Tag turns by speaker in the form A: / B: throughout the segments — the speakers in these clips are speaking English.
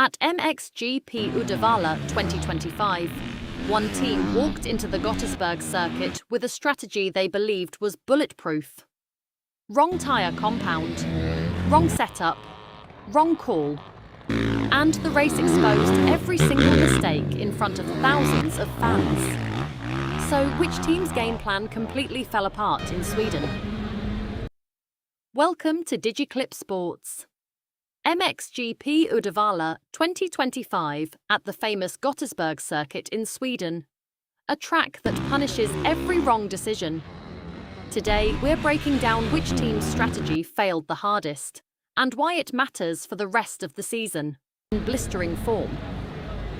A: At MXGP Uddevalla 2025, one team walked into the Gottersburg circuit with a strategy they believed was bulletproof. Wrong tyre compound, wrong setup, wrong call, and the race exposed every single mistake in front of thousands of fans. So, which team's game plan completely fell apart in Sweden? Welcome to DigiClip Sports. MXGP Uddevalla 2025 at the famous Gottersburg circuit in Sweden. A track that punishes every wrong decision. Today, we're breaking down which team's strategy failed the hardest and why it matters for the rest of the season. In blistering form,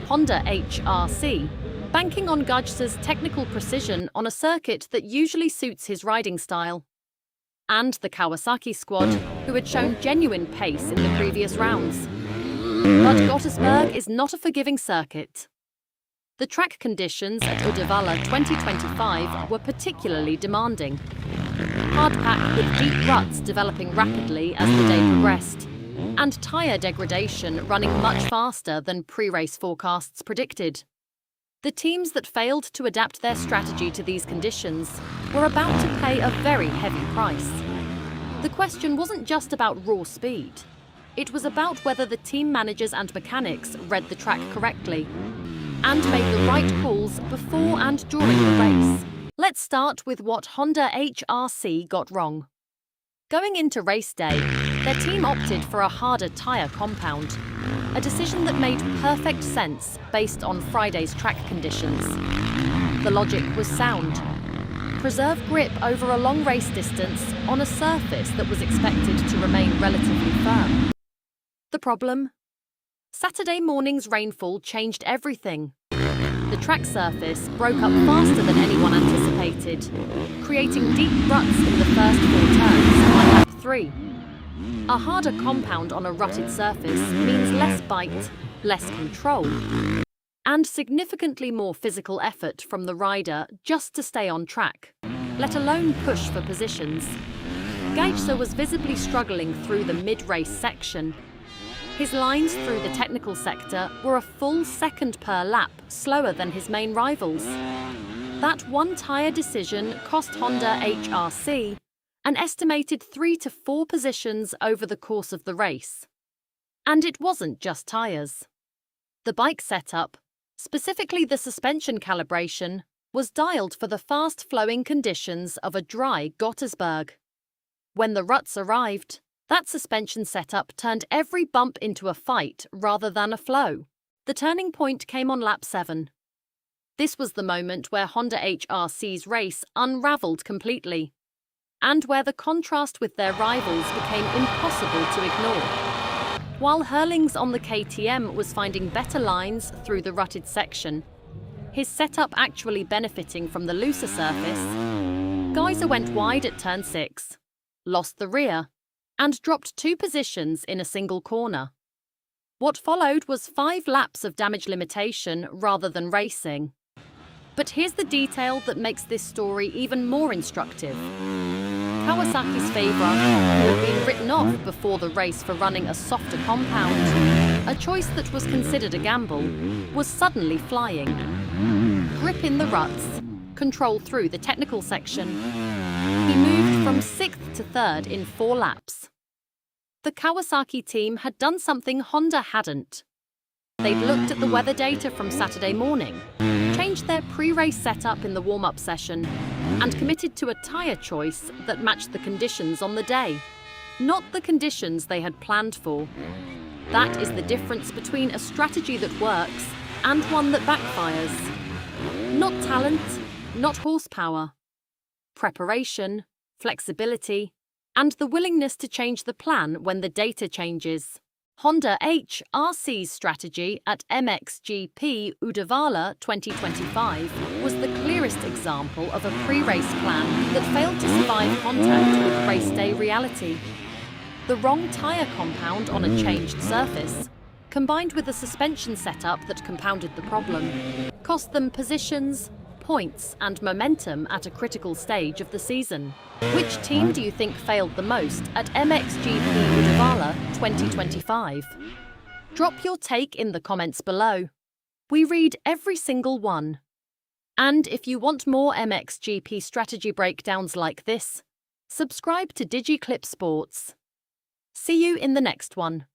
A: Honda HRC, banking on Gajsa's technical precision on a circuit that usually suits his riding style. And the Kawasaki squad, who had shown genuine pace in the previous rounds. But Gottersburg is not a forgiving circuit. The track conditions at Uddevalla 2025 were particularly demanding. Hard pack with deep ruts developing rapidly as the day progressed, and tyre degradation running much faster than pre-race forecasts predicted. The teams that failed to adapt their strategy to these conditions were about to pay a very heavy price. The question wasn't just about raw speed. It was about whether the team managers and mechanics read the track correctly and made the right calls before and during the race. Let's start with what Honda HRC got wrong. Going into race day, their team opted for a harder tyre compound, a decision that made perfect sense based on Friday's track conditions. The logic was sound. Preserve grip over a long race distance on a surface that was expected to remain relatively firm. The problem? Saturday morning's rainfall changed everything. The track surface broke up faster than anyone anticipated, creating deep ruts in the first 4 turns by lap 3. A harder compound on a rutted surface means less bite, less control, and significantly more physical effort from the rider just to stay on track, let alone push for positions. Gajsa was visibly struggling through the mid-race section. His lines through the technical sector were a full second per lap slower than his main rivals. That one tyre decision cost Honda HRC an estimated 3 to 4 positions over the course of the race. And it wasn't just tyres. The bike setup, specifically the suspension calibration, was dialed for the fast-flowing conditions of a dry Gottersburg. When the ruts arrived, that suspension setup turned every bump into a fight rather than a flow. The turning point came on lap 7. This was the moment where Honda HRC's race unravelled completely, and where the contrast with their rivals became impossible to ignore. While Hurlings on the KTM was finding better lines through the rutted section, his setup actually benefiting from the looser surface, Gajsa went wide at turn 6, lost the rear, and dropped 2 positions in a single corner. What followed was 5 laps of damage limitation rather than racing. But here's the detail that makes this story even more instructive. Kawasaki's favourite, who had been written off before the race for running a softer compound, a choice that was considered a gamble, was suddenly flying. Grip in the ruts, control through the technical section. He moved from 6th to 3rd in 4 laps. The Kawasaki team had done something Honda hadn't. They'd looked at the weather data from Saturday morning, changed their pre-race setup in the warm-up session, and committed to a tyre choice that matched the conditions on the day, not the conditions they had planned for. That is the difference between a strategy that works and one that backfires. Not talent, not horsepower. Preparation, flexibility, and the willingness to change the plan when the data changes. Honda HRC's strategy at MXGP Uddevalla 2025 was the clearest example of a pre-race plan that failed to survive contact with race day reality. The wrong tyre compound on a changed surface, combined with a suspension setup that compounded the problem, cost them positions, points and momentum at a critical stage of the season. Which team do you think failed the most at MXGP Uddevalla 2025? Drop your take in the comments below. We read every single one. And if you want more MXGP strategy breakdowns like this, subscribe to DigiClip Sports. See you in the next one.